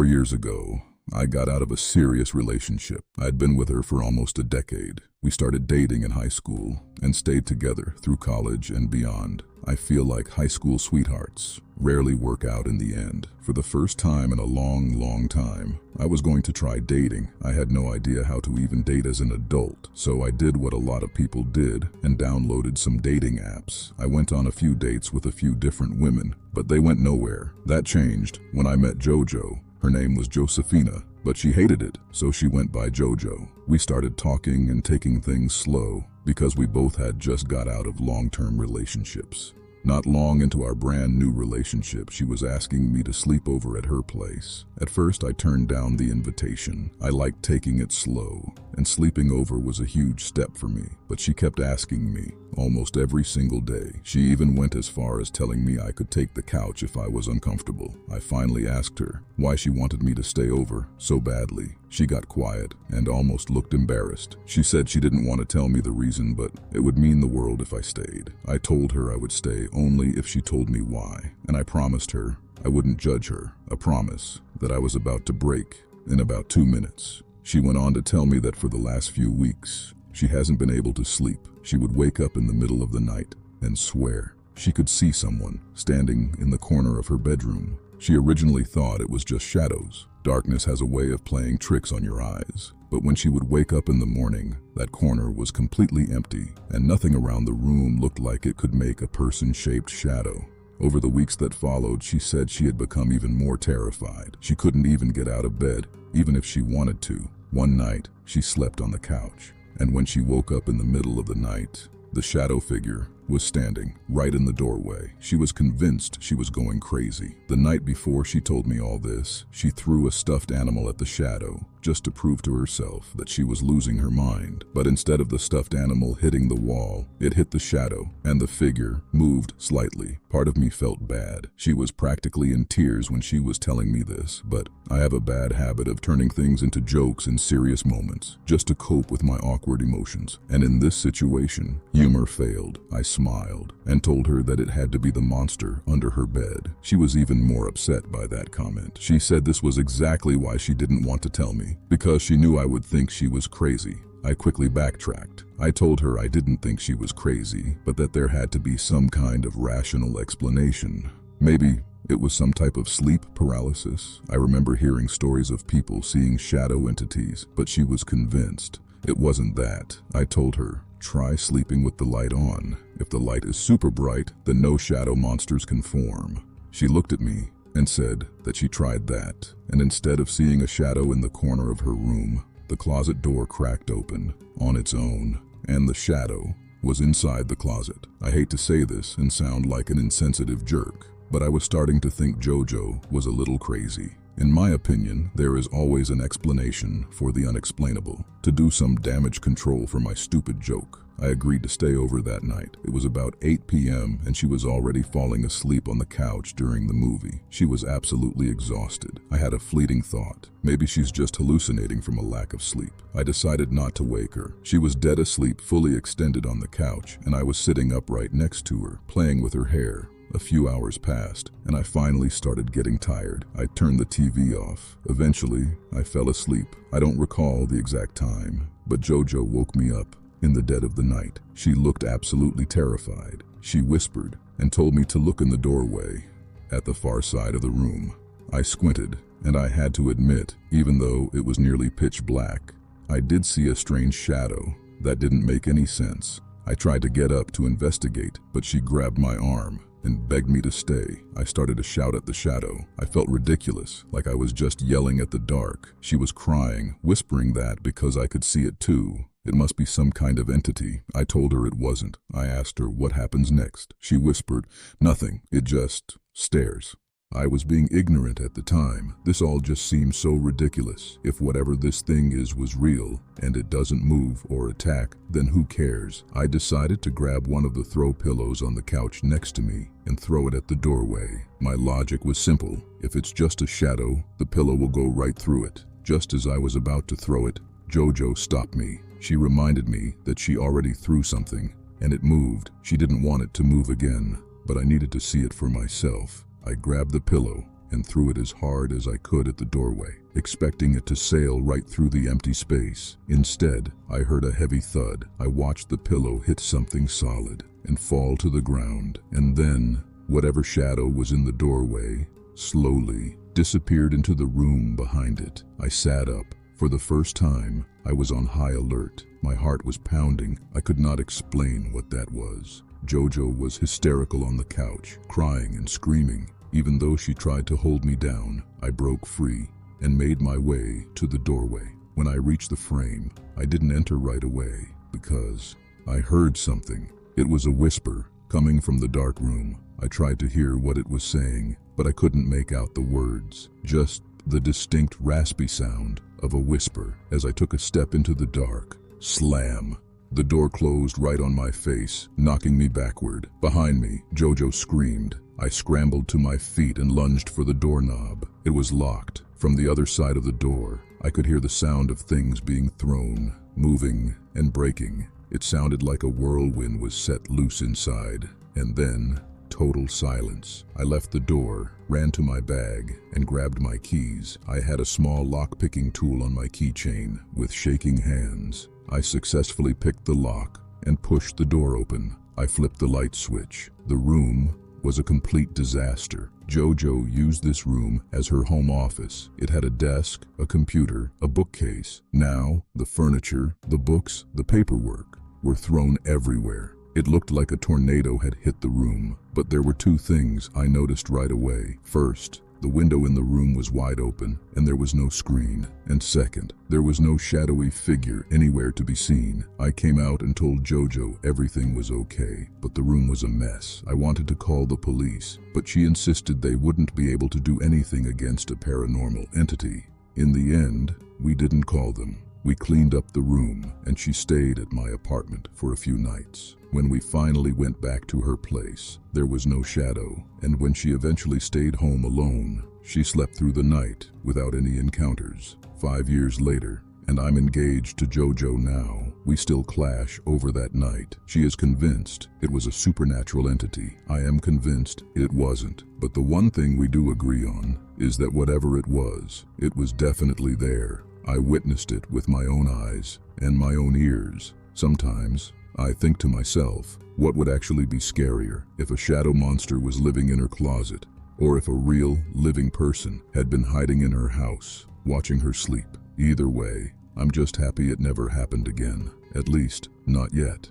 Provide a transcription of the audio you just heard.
4 years ago, I got out of a serious relationship. I'd been with her for almost a decade. We started dating in high school and stayed together through college and beyond. I feel like high school sweethearts rarely work out in the end. For the first time in a long time, I was going to try dating. I had no idea how to even date as an adult, so I did what a lot of people did and downloaded some dating apps. I went on a few dates with a few different women, but they went nowhere. That changed when I met JoJo. Her name was Josephina, but she hated it, so she went by JoJo. We started talking and taking things slow because we both had just got out of long-term relationships. Not long into our brand new relationship, she was asking me to sleep over at her place. At first, I turned down the invitation. I liked taking it slow, and sleeping over was a huge step for me. But she kept asking me, almost every single day. She even went as far as telling me I could take the couch if I was uncomfortable. I finally asked her why she wanted me to stay over so badly. She got quiet and almost looked embarrassed. She said she didn't want to tell me the reason, but it would mean the world if I stayed. I told her I would stay only if she told me why, and I promised her I wouldn't judge her, a promise that I was about to break in about 2 minutes. She went on to tell me that for the last few weeks, she hasn't been able to sleep. She would wake up in the middle of the night and swear she could see someone standing in the corner of her bedroom. She originally thought it was just shadows. Darkness has a way of playing tricks on your eyes. But when she would wake up in the morning, that corner was completely empty, and nothing around the room looked like it could make a person-shaped shadow. Over the weeks that followed, she said she had become even more terrified. She couldn't even get out of bed, even if she wanted to. One night, she slept on the couch, and when she woke up in the middle of the night, the shadow figure was standing right in the doorway. She was convinced she was going crazy. The night before she told me all this, she threw a stuffed animal at the shadow just to prove to herself that she was losing her mind. But instead of the stuffed animal hitting the wall, it hit the shadow, and the figure moved slightly. Part of me felt bad. She was practically in tears when she was telling me this, but I have a bad habit of turning things into jokes in serious moments, just to cope with my awkward emotions. And in this situation, humor failed. I smiled and told her that it had to be the monster under her bed. She was even more upset by that comment. She said this was exactly why she didn't want to tell me, because she knew I would think she was crazy. I quickly backtracked. I told her I didn't think she was crazy, but that there had to be some kind of rational explanation. Maybe it was some type of sleep paralysis. I remember hearing stories of people seeing shadow entities, but she was convinced it wasn't that. I told her, try sleeping with the light on. If the light is super bright, then no shadow monsters can form. She looked at me and said that she tried that, and instead of seeing a shadow in the corner of her room, the closet door cracked open on its own, and the shadow was inside the closet. I hate to say this and sound like an insensitive jerk, but I was starting to think JoJo was a little crazy. In my opinion, there is always an explanation for the unexplainable. To do some damage control for my stupid joke, I agreed to stay over that night. It was about 8 p.m. and she was already falling asleep on the couch during the movie. She was absolutely exhausted. I had a fleeting thought. Maybe she's just hallucinating from a lack of sleep. I decided not to wake her. She was dead asleep, fully extended on the couch, and I was sitting upright next to her, playing with her hair. A few hours passed, and I finally started getting tired. I turned the TV off. Eventually, I fell asleep. I don't recall the exact time, but JoJo woke me up in the dead of the night. She looked absolutely terrified. She whispered and told me to look in the doorway at the far side of the room. I squinted, and I had to admit, even though it was nearly pitch black, I did see a strange shadow that didn't make any sense. I tried to get up to investigate, but she grabbed my arm and begged me to stay. I started to shout at the shadow. I felt ridiculous, like I was just yelling at the dark. She was crying, whispering that because I could see it too, it must be some kind of entity. I told her it wasn't. I asked her what happens next. She whispered, nothing, it just stares. I was being ignorant at the time. This all just seemed so ridiculous. If whatever this thing is was real, and it doesn't move or attack, then who cares? I decided to grab one of the throw pillows on the couch next to me and throw it at the doorway. My logic was simple. If it's just a shadow, the pillow will go right through it. Just as I was about to throw it, JoJo stopped me. She reminded me that she already threw something, and it moved. She didn't want it to move again, but I needed to see it for myself. I grabbed the pillow and threw it as hard as I could at the doorway, expecting it to sail right through the empty space. Instead, I heard a heavy thud. I watched the pillow hit something solid and fall to the ground, and then whatever shadow was in the doorway slowly disappeared into the room behind it. I sat up. For the first time, I was on high alert. My heart was pounding. I could not explain what that was. Jojo was hysterical on the couch, crying and screaming. Even though she tried to hold me down, I broke free and made my way to the doorway. When I reached the frame, I didn't enter right away because I heard something. It was a whisper coming from the dark room. I tried to hear what it was saying, but I couldn't make out the words, just the distinct raspy sound of a whisper. As I took a step into the dark, slam! The door closed right on my face, knocking me backward. Behind me, Jojo screamed. I scrambled to my feet and lunged for the doorknob. It was locked. From the other side of the door, I could hear the sound of things being thrown, moving, and breaking. It sounded like a whirlwind was set loose inside. And then, total silence. I left the door, ran to my bag, and grabbed my keys. I had a small lock-picking tool on my keychain. With shaking hands, I successfully picked the lock and pushed the door open. I flipped the light switch. The room was a complete disaster. Jojo used this room as her home office. It had a desk, a computer, a bookcase. Now, the furniture, the books, the paperwork were thrown everywhere. It looked like a tornado had hit the room, but there were two things I noticed right away. First, the window in the room was wide open, and there was no screen. And second, there was no shadowy figure anywhere to be seen. I came out and told Jojo everything was okay, but the room was a mess. I wanted to call the police, but she insisted they wouldn't be able to do anything against a paranormal entity. In the end, we didn't call them. We cleaned up the room, and she stayed at my apartment for a few nights. When we finally went back to her place, there was no shadow, and when she eventually stayed home alone, she slept through the night without any encounters. 5 years later, and I'm engaged to Jojo now, we still clash over that night. She is convinced it was a supernatural entity. I am convinced it wasn't. But the one thing we do agree on is that whatever it was definitely there. I witnessed it with my own eyes and my own ears. Sometimes, I think to myself, what would actually be scarier, if a shadow monster was living in her closet, or if a real, living person had been hiding in her house, watching her sleep? Either way, I'm just happy it never happened again. At least, not yet.